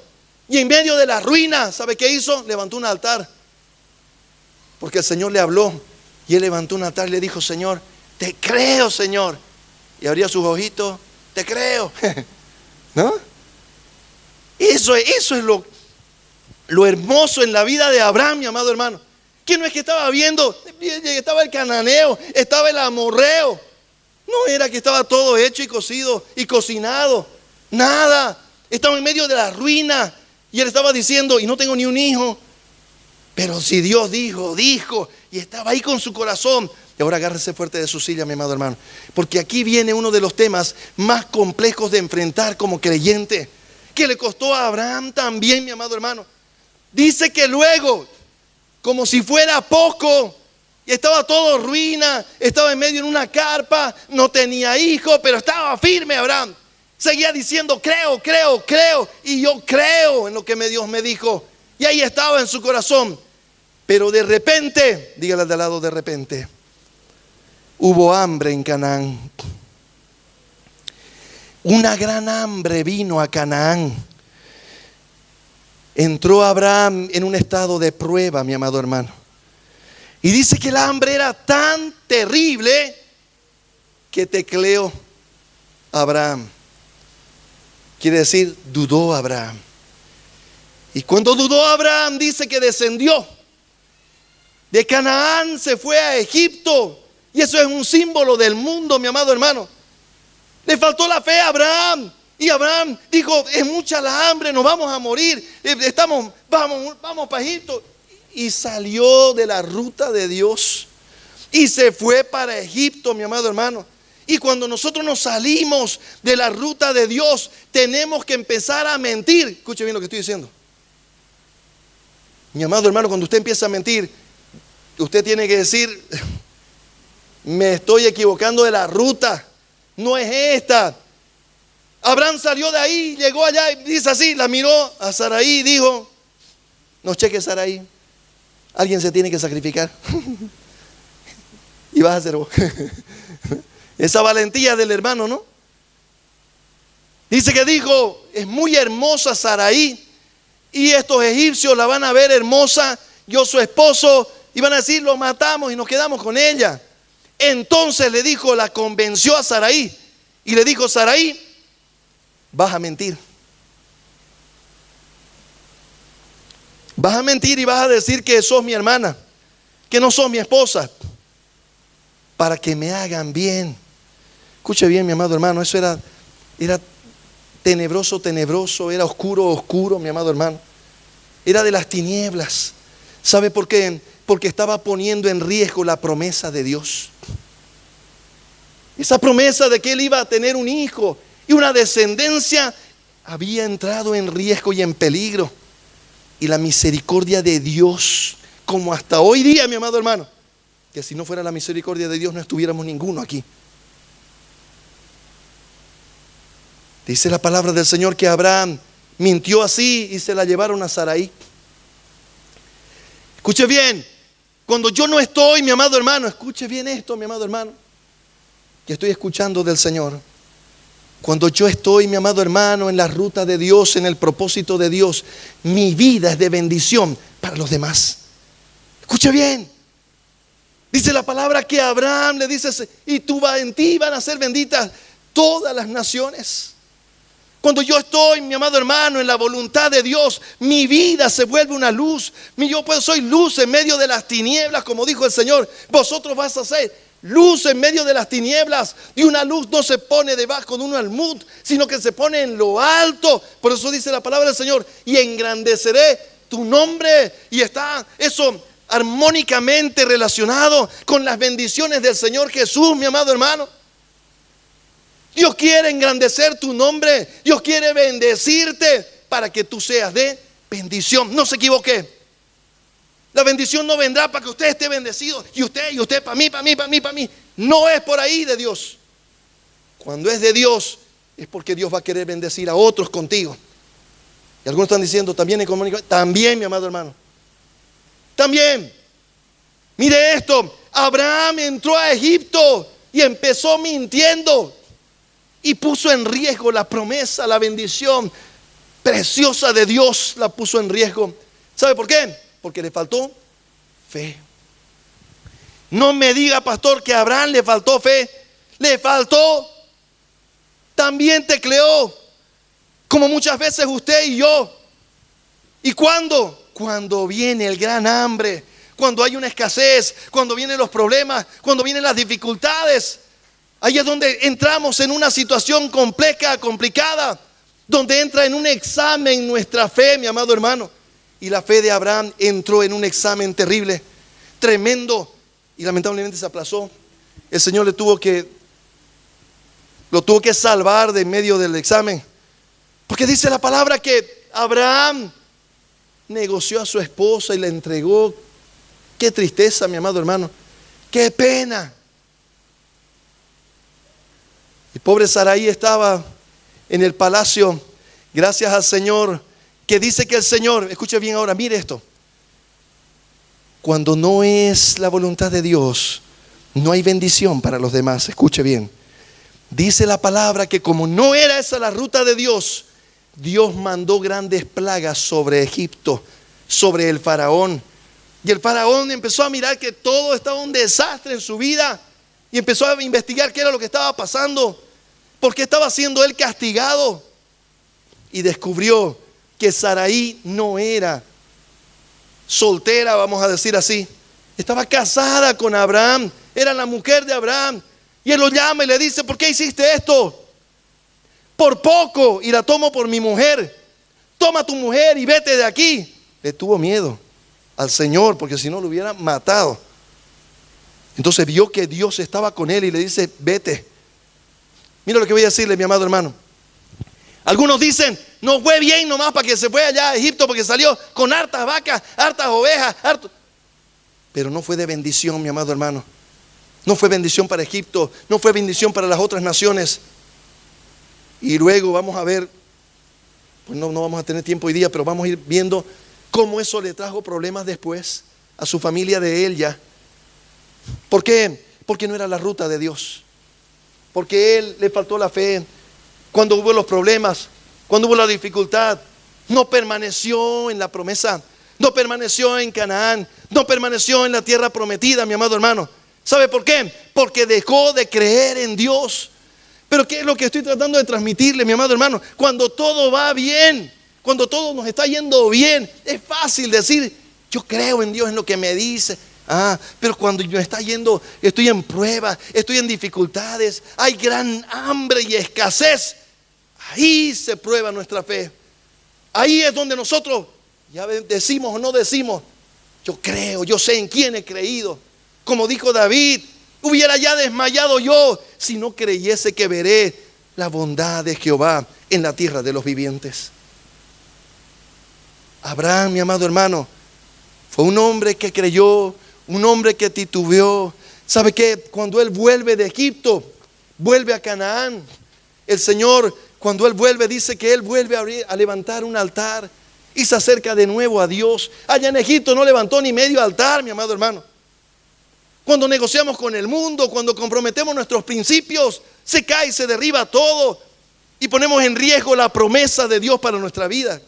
Y en medio de las ruinas, ¿sabe qué hizo? Levantó un altar. Porque el Señor le habló y él levantó un altar y le dijo, Señor, te creo, Señor. Y abría sus ojitos, te creo. ¿No? Eso es lo hermoso en la vida de Abraham, mi amado hermano. Que no es que estaba viendo, estaba el cananeo, estaba el amorreo. No era que estaba todo hecho y cocido y cocinado. Nada. Estaba en medio de la ruina. Y él estaba diciendo, y no tengo ni un hijo. Pero si Dios dijo. Y estaba ahí con su corazón. Y ahora agárrese fuerte de su silla, mi amado hermano. Porque aquí viene uno de los temas más complejos de enfrentar como creyente. Que le costó a Abraham también, mi amado hermano. Dice que luego, como si fuera poco, y estaba todo ruina, estaba en medio de una carpa, no tenía hijo, pero estaba firme Abraham. Seguía diciendo, creo, y yo creo en lo que Dios me dijo. Y ahí estaba en su corazón. Pero de repente, dígale de al lado, de repente, hubo hambre en Canaán. Una gran hambre vino a Canaán. Entró Abraham en un estado de prueba, mi amado hermano. Y dice que el hambre era tan terrible que tecleó Abraham. Quiere decir, dudó Abraham. Y cuando dudó Abraham, dice que descendió. De Canaán se fue a Egipto. Y eso es un símbolo del mundo, mi amado hermano. Le faltó la fe a Abraham. Y Abraham dijo, es mucha la hambre, nos vamos a morir. Vamos para Egipto. Y salió de la ruta de Dios. Y se fue para Egipto, mi amado hermano. Y cuando nosotros nos salimos de la ruta de Dios, tenemos que empezar a mentir. Escuche bien lo que estoy diciendo. Mi amado hermano, cuando usted empieza a mentir, usted tiene que decir, me estoy equivocando de la ruta. No es esta. Abraham salió de ahí, llegó allá y dice así, la miró a Sarai y dijo, no cheque Sarai, alguien se tiene que sacrificar. Y vas a hacer vos. Esa valentía del hermano, ¿no? Dice que dijo, es muy hermosa Sarai, y estos egipcios la van a ver hermosa, yo su esposo, y van a decir, lo matamos y nos quedamos con ella. Entonces le dijo, la convenció a Sarai, y le dijo, Sarai, vas a mentir. Vas a mentir y vas a decir que sos mi hermana, que no sos mi esposa, para que me hagan bien. Escuche bien, mi amado hermano, eso era tenebroso, era oscuro, mi amado hermano. Era de las tinieblas. ¿Sabe por qué? Porque estaba poniendo en riesgo la promesa de Dios. Esa promesa de que él iba a tener un hijo y una descendencia había entrado en riesgo y en peligro. Y la misericordia de Dios, como hasta hoy día, mi amado hermano, que si no fuera la misericordia de Dios no estuviéramos ninguno aquí. Dice la palabra del Señor que Abraham mintió así y se la llevaron a Sarai. Escuche bien, cuando yo no estoy, mi amado hermano, escuche bien esto, mi amado hermano, que estoy escuchando del Señor. Cuando yo estoy, mi amado hermano, en la ruta de Dios, en el propósito de Dios, mi vida es de bendición para los demás. Escuche bien. Dice la palabra que Abraham le dice, y en ti van a ser benditas todas las naciones. Cuando yo estoy, mi amado hermano, en la voluntad de Dios, mi vida se vuelve una luz. Yo soy luz en medio de las tinieblas, como dijo el Señor. Vosotros vas a ser luz en medio de las tinieblas. Y una luz no se pone debajo de un almud, sino que se pone en lo alto. Por eso dice la palabra del Señor, y engrandeceré tu nombre. Y está eso armónicamente relacionado con las bendiciones del Señor Jesús, mi amado hermano. Dios quiere engrandecer tu nombre. Dios quiere bendecirte para que tú seas de bendición. No se equivoque. La bendición no vendrá para que usted esté bendecido. Y usted para mí. No es por ahí de Dios. Cuando es de Dios, es porque Dios va a querer bendecir a otros contigo. Y algunos están diciendo, también económicamente. También, mi amado hermano. También. Mire esto. Abraham entró a Egipto y empezó mintiendo. Y puso en riesgo la promesa, la bendición preciosa de Dios, la puso en riesgo. ¿Sabe por qué? Porque le faltó fe. No me diga, pastor, que a Abraham le faltó fe. Le faltó. También tecleó, como muchas veces usted y yo. ¿Y cuándo? Cuando viene el gran hambre, cuando hay una escasez, cuando vienen los problemas, cuando vienen las dificultades. Ahí es donde entramos en una situación compleja, complicada, donde entra en un examen nuestra fe, mi amado hermano. Y la fe de Abraham entró en un examen terrible, tremendo, y lamentablemente se aplazó. El Señor lo tuvo que salvar de en medio del examen, porque dice la palabra que Abraham negoció a su esposa y la entregó. Qué tristeza, mi amado hermano, qué pena. Y pobre Sarai estaba en el palacio, gracias al Señor, que dice que el Señor, escuche bien ahora, mire esto. Cuando no es la voluntad de Dios, no hay bendición para los demás. Escuche bien. Dice la palabra que como no era esa la ruta de Dios, Dios mandó grandes plagas sobre Egipto, sobre el faraón. Y el faraón empezó a mirar que todo estaba un desastre en su vida. Y empezó a investigar qué era lo que estaba pasando, por qué estaba siendo él castigado. Y descubrió que Sarai no era soltera, vamos a decir así. estaba casada con Abraham, era la mujer de Abraham. Y él lo llama y le dice: ¿por qué hiciste esto? Por poco y la tomo por mi mujer. Toma tu mujer y vete de aquí. Le tuvo miedo al Señor, porque si no lo hubiera matado. Entonces vio que Dios estaba con él y le dice: vete. Mira lo que voy a decirle, mi amado hermano. Algunos dicen: no fue bien nomás para que se fue allá a Egipto, porque salió con hartas vacas, hartas ovejas, Pero no fue de bendición, mi amado hermano. No fue bendición para Egipto, no fue bendición para las otras naciones. Y luego vamos a ver, pues no vamos a tener tiempo hoy día, pero vamos a ir viendo cómo eso le trajo problemas después a su familia de él ya. ¿Por qué? Porque no era la ruta de Dios. Porque él le faltó la fe. Cuando hubo los problemas, cuando hubo la dificultad, no permaneció en la promesa, no permaneció en Canaán, no permaneció en la tierra prometida, mi amado hermano. ¿Sabe por qué? Porque dejó de creer en Dios. Pero ¿qué es lo que estoy tratando de transmitirle, mi amado hermano? Cuando todo va bien, cuando todo nos está yendo bien, es fácil decir: yo creo en Dios, en lo que me dice. Pero cuando me está yendo, estoy en prueba, estoy en dificultades, hay gran hambre y escasez, ahí se prueba nuestra fe. Ahí es donde nosotros ya decimos o no decimos: yo creo, yo sé en quién he creído. Como dijo David: hubiera ya desmayado yo si no creyese que veré la bondad de Jehová en la tierra de los vivientes. Abraham, mi amado hermano, fue un hombre que creyó, un hombre que titubeó. ¿Sabe qué? Cuando él vuelve de Egipto, vuelve a Canaán, el Señor, cuando él vuelve, dice que él vuelve a levantar un altar y se acerca de nuevo a Dios. Allá en Egipto no levantó ni medio altar, mi amado hermano. Cuando negociamos con el mundo, cuando comprometemos nuestros principios, se cae y se derriba todo y ponemos en riesgo la promesa de Dios para nuestra vida.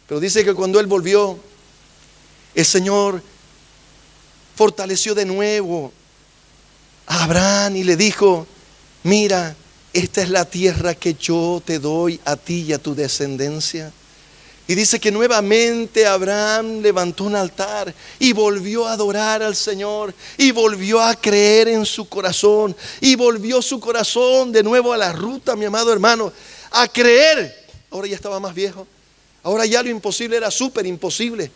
Pero dice que cuando él volvió, el Señor fortaleció de nuevo a Abraham y le dijo: mira, esta es la tierra que yo te doy a ti y a tu descendencia. Y dice que nuevamente Abraham levantó un altar y volvió a adorar al Señor y volvió a creer en su corazón y volvió su corazón de nuevo a la ruta, mi amado hermano, a creer. Ahora ya estaba más viejo, ahora ya lo imposible era súper imposible,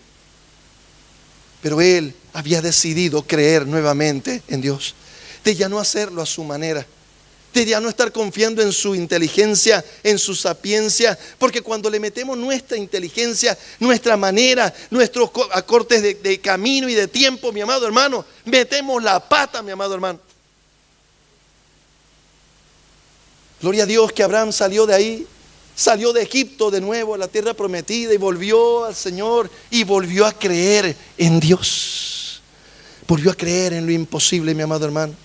pero él había decidido creer nuevamente en Dios, de ya no hacerlo a su manera, de ya no estar confiando en su inteligencia, en su sapiencia, porque cuando le metemos nuestra inteligencia, nuestra manera, nuestros acortes de camino y de tiempo, mi amado hermano, metemos la pata, mi amado hermano. Gloria a Dios que Abraham salió de ahí, salió de Egipto de nuevo a la tierra prometida y volvió al Señor y volvió a creer en Dios. Volvió a creer en lo imposible, mi amado hermano.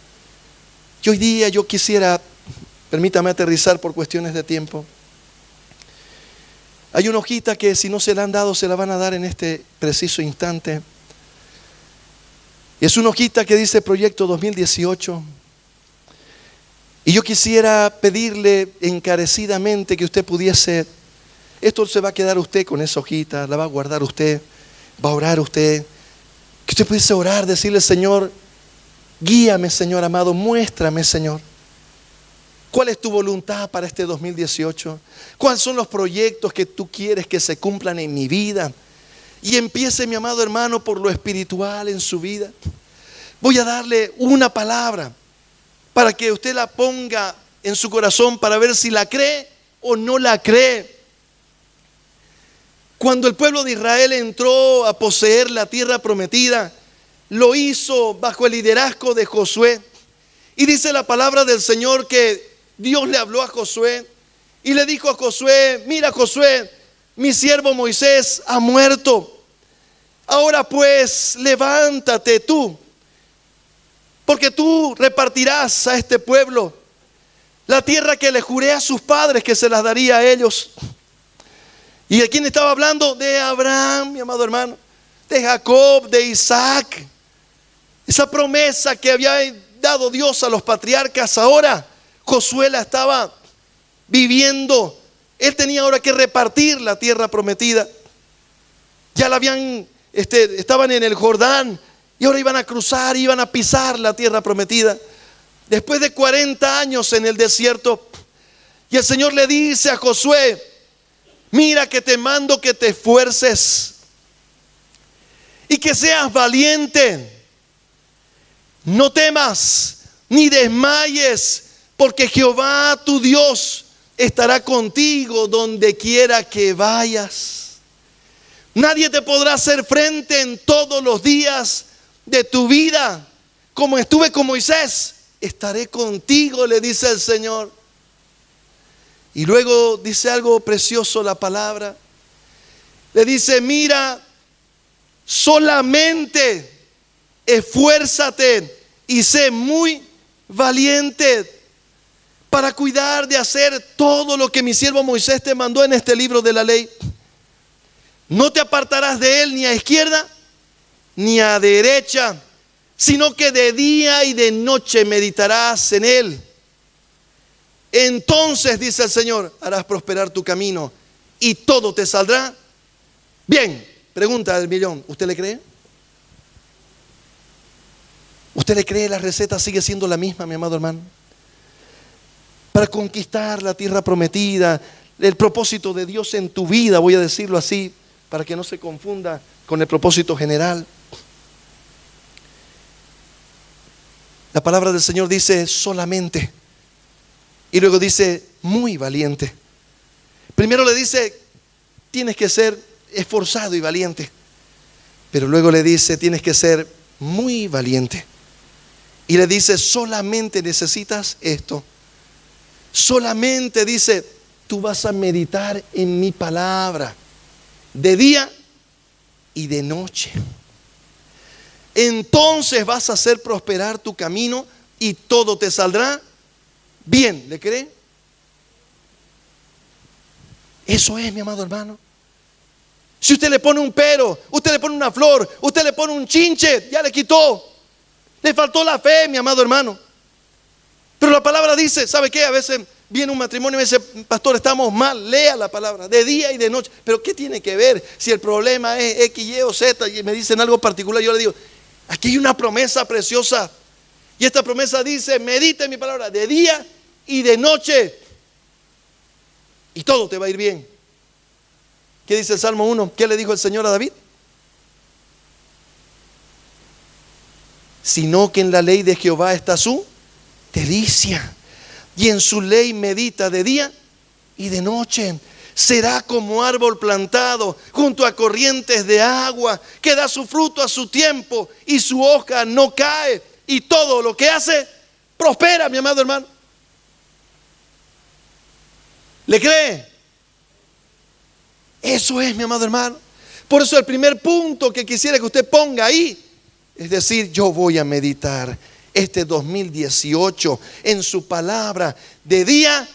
Y hoy día yo quisiera, permítame aterrizar por cuestiones de tiempo. Hay una hojita que si no se la han dado, se la van a dar en este preciso instante. Es una hojita que dice Proyecto 2018. Y yo quisiera pedirle encarecidamente que usted pudiese, esto se va a quedar usted con esa hojita, la va a guardar usted, va a orar usted. Que usted pudiese orar, decirle: Señor, guíame, Señor amado, muéstrame, Señor, cuál es tu voluntad para este 2018, cuáles son los proyectos que tú quieres que se cumplan en mi vida. Y empiece, mi amado hermano, por lo espiritual en su vida. Voy a darle una palabra para que usted la ponga en su corazón para ver si la cree o no la cree. Cuando el pueblo de Israel entró a poseer la tierra prometida, lo hizo bajo el liderazgo de Josué. Y dice la palabra del Señor que Dios le habló a Josué y le dijo a Josué: mira, Josué, mi siervo Moisés ha muerto. Ahora pues levántate tú, porque tú repartirás a este pueblo la tierra que le juré a sus padres que se las daría a ellos. ¿Y de quién estaba hablando? De Abraham, mi amado hermano, de Jacob, de Isaac. Esa promesa que había dado Dios a los patriarcas, ahora Josué la estaba viviendo. Él tenía ahora que repartir la tierra prometida. Ya la habían, estaban en el Jordán Y ahora iban a cruzar, iban a pisar la tierra prometida. Después de 40 años en el desierto. Y el Señor le dice a Josué: mira que te mando que te esfuerces y que seas valiente. No temas ni desmayes, porque Jehová tu Dios estará contigo donde quiera que vayas. Nadie te podrá hacer frente en todos los días de tu vida. Como estuve con Moisés, estaré contigo, le dice el Señor. Y luego dice algo precioso la palabra. Le dice: mira, solamente esfuérzate y sé muy valiente para cuidar de hacer todo lo que mi siervo Moisés te mandó en este libro de la ley. No te apartarás de él ni a izquierda ni a derecha, sino que de día y de noche meditarás en él. Entonces, dice el Señor, harás prosperar tu camino y todo te saldrá bien. Pregunta del millón: ¿usted le cree? ¿Usted le cree? La receta sigue siendo la misma, mi amado hermano. Para conquistar la tierra prometida, el propósito de Dios en tu vida, voy a decirlo así, para que no se confunda con el propósito general. La palabra del Señor dice solamente, y luego dice muy valiente. Primero le dice: tienes que ser esforzado y valiente, pero luego le dice: tienes que ser muy valiente. Y le dice: solamente necesitas esto. Solamente dice: tú vas a meditar en mi palabra de día y de noche. Entonces vas a hacer prosperar tu camino y todo te saldrá bien. ¿Le cree? Eso es, mi amado hermano. Si usted le pone un pero, usted le pone una flor, usted le pone un chinche, ya le quitó. Le faltó la fe, mi amado hermano. Pero la palabra dice, ¿sabe qué? A veces viene un matrimonio y me dice: pastor, estamos mal. Lea la palabra de día y de noche. Pero ¿qué tiene que ver si el problema es X, Y o Z? Y me dicen algo particular. Yo le digo: aquí hay una promesa preciosa. Y esta promesa dice: medita en mi palabra de día y de noche, y todo te va a ir bien. ¿Qué dice el Salmo 1? ¿Qué le dijo el Señor a David? Sino que en la ley de Jehová está su delicia, y en su ley medita de día y de noche. Será como árbol plantado junto a corrientes de agua, que da su fruto a su tiempo y su hoja no cae, y todo lo que hace prospera, mi amado hermano. ¿Le cree? Eso es, mi amado hermano. Por eso el primer punto que quisiera que usted ponga ahí es decir: yo voy a meditar este 2018 en su palabra de día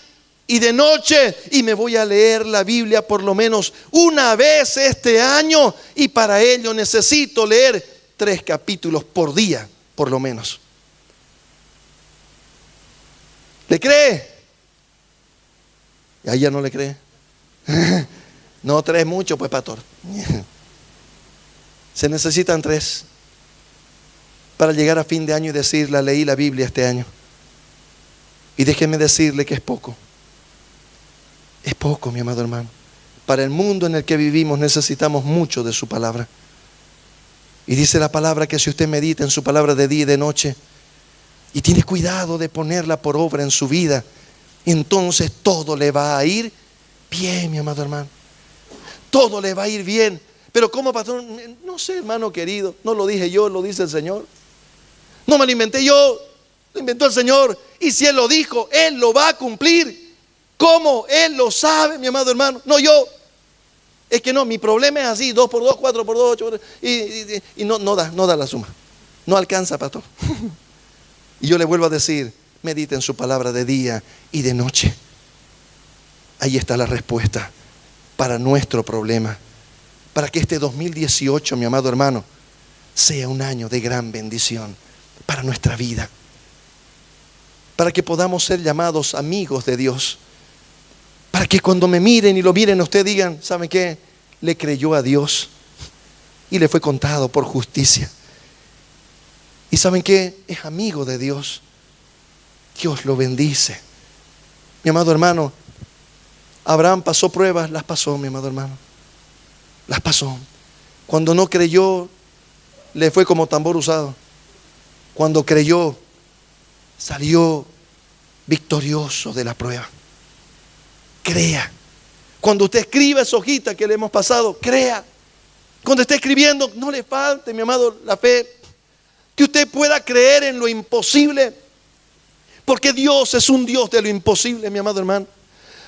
y de noche, y me voy a leer la Biblia por lo menos una vez este año, y para ello necesito leer 3 capítulos por día, por lo menos. ¿Le cree? ¿A ella no le cree? No, 3 es mucho, pues, pastor. Se necesitan 3 para llegar a fin de año y decir: la leí la Biblia este año. Y déjeme decirle que es poco. Es poco, mi amado hermano. Para el mundo en el que vivimos necesitamos mucho de su palabra. Y dice la palabra que si usted medita en su palabra de día y de noche, y tiene cuidado de ponerla por obra en su vida, entonces todo le va a ir bien, mi amado hermano. Todo le va a ir bien. Pero ¿cómo, pastor? No sé, hermano querido. No lo dije yo, lo dice el Señor. No me lo inventé yo, lo inventó el Señor. Y si Él lo dijo, Él lo va a cumplir. ¿Cómo? Él lo sabe, mi amado hermano. No yo. Es que no, mi problema es así: 2 por 2, 4 por 2, 8 por 2. Y no da la suma. No alcanza, pastor. Y yo le vuelvo a decir: medita en su palabra de día y de noche. Ahí está la respuesta para nuestro problema. Para que este 2018, mi amado hermano, sea un año de gran bendición para nuestra vida. Para que podamos ser llamados amigos de Dios. Para que cuando me miren y lo miren a usted digan: ¿saben qué? Le creyó a Dios y le fue contado por justicia. ¿Y saben qué? Es amigo de Dios. Dios lo bendice. Mi amado hermano, Abraham pasó pruebas, las pasó, mi amado hermano. Las pasó. Cuando no creyó, le fue como tambor usado. Cuando creyó, salió victorioso de la prueba. Crea. Cuando usted escriba esa hojita que le hemos pasado, crea. Cuando esté escribiendo, no le falte, mi amado, la fe. Que usted pueda creer en lo imposible. Porque Dios es un Dios de lo imposible, mi amado hermano.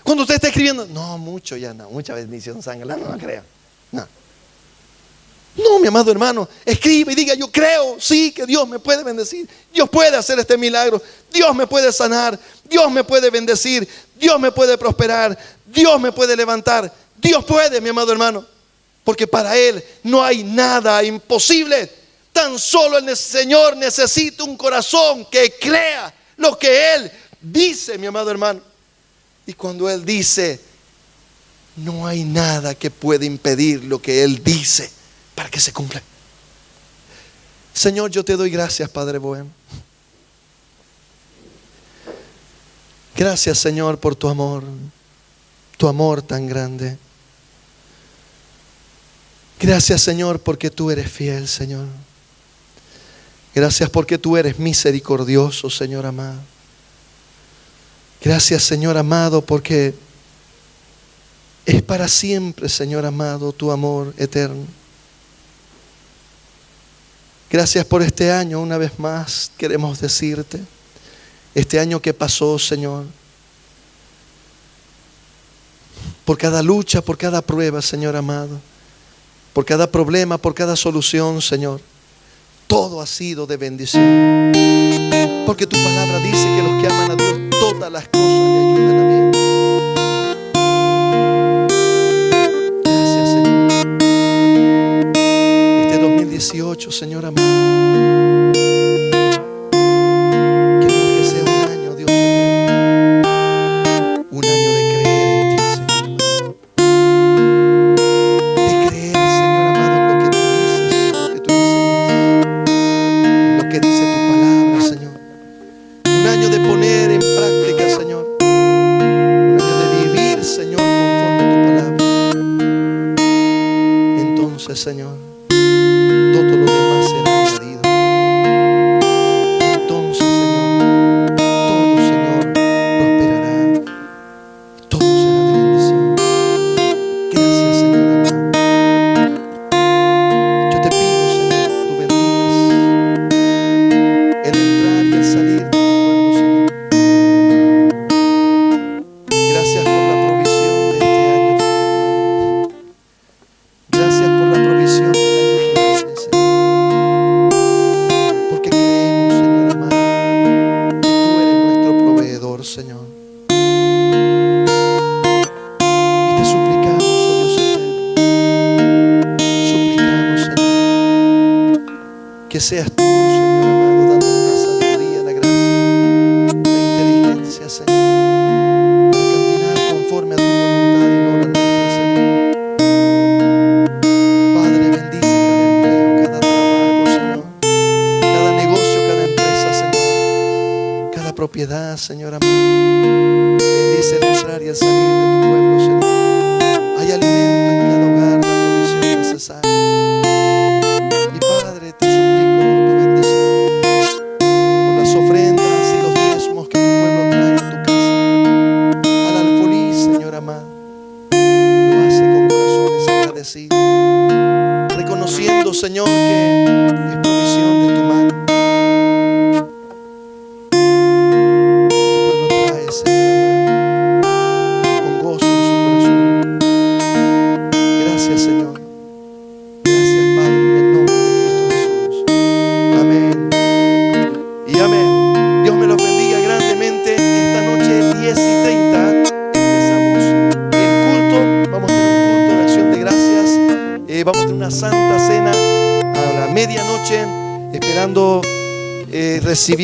Cuando usted está escribiendo, no, mucho ya no, mucha bendición sangre, no crea. No, mi amado hermano, escribe y diga: yo creo, sí, que Dios me puede bendecir. Dios puede hacer este milagro. Dios me puede sanar. Dios me puede bendecir. Dios me puede prosperar. Dios me puede levantar. Dios puede, mi amado hermano. Porque para Él no hay nada imposible. Tan solo el Señor necesita un corazón que crea lo que Él dice, mi amado hermano. Y cuando Él dice, no hay nada que pueda impedir lo que Él dice para que se cumpla. Señor, yo te doy gracias, Padre bueno. Gracias, Señor, por tu amor tan grande. Gracias, Señor, porque tú eres fiel, Señor. Gracias porque tú eres misericordioso, Señor amado. Gracias, Señor amado, porque es para siempre, Señor amado, tu amor eterno. Gracias por este año, una vez más queremos decirte. Este año que pasó, Señor. Por cada lucha, por cada prueba, Señor amado. Por cada problema, por cada solución, Señor. Todo ha sido de bendición. Porque tu palabra dice que los que aman a Dios, todas las cosas le ayudan a bien. Gracias, Señor. Este 2018, Señor amado, queremos que sea un año, Dios eterno. Un año de creer en ti, Señor amado. De creer, Señor amado, en lo que tú dices, en lo que tú enseñas, en lo que dice tu palabra, Señor. Un año de poner en práctica, Señor. Un año de vivir, Señor, conforme a tu palabra. Entonces, Señor, todo lo demás será añadido. Entonces, Señor, todo, Señor, prosperará. Todo será de bendición. Gracias, Señor amado. Yo te pido, Señor, tú bendigas el entrar y el salir de tu pueblo, Señor. Gracias por la provisión de este año, Señor amado. Gracias por la provisión del año que viene, Señor. Porque creemos, Señor amado, que tú eres nuestro proveedor, Señor. Y te suplicamos, oh Dios eterno, suplicamos, Señor, que seas tú, Señor amado, dándonos la sabiduría, la gracia, la inteligencia, Señor, para caminar conforme a tu voluntad y no la nuestra, Señor. Padre, bendice cada empleo, cada trabajo, Señor, cada negocio, cada empresa, Señor, cada propiedad, Señor amado. Bendice el entrar y el salir de tu pueblo, Señor. Hay alimento en cada hogar, la provisión necesaria. Y Padre, te suplico tu bendición por las ofrendas y los diezmos que tu pueblo trae a tu casa. Al alfolí, Señor amado, lo hace con corazones agradecidos, reconociendo, Señor, que es provisión de tu mano. Tu pueblo trae, Señor amado, con gozo en su corazón. Gracias, Señor. Gracias, Padre, en el nombre de Cristo Jesús. Amén y amén. Dios me los bendiga grandemente. Esta noche 10:30 empezamos el culto. Vamos a tener un culto de acción de gracias. Vamos a tener una santa cena a la medianoche, esperando recibir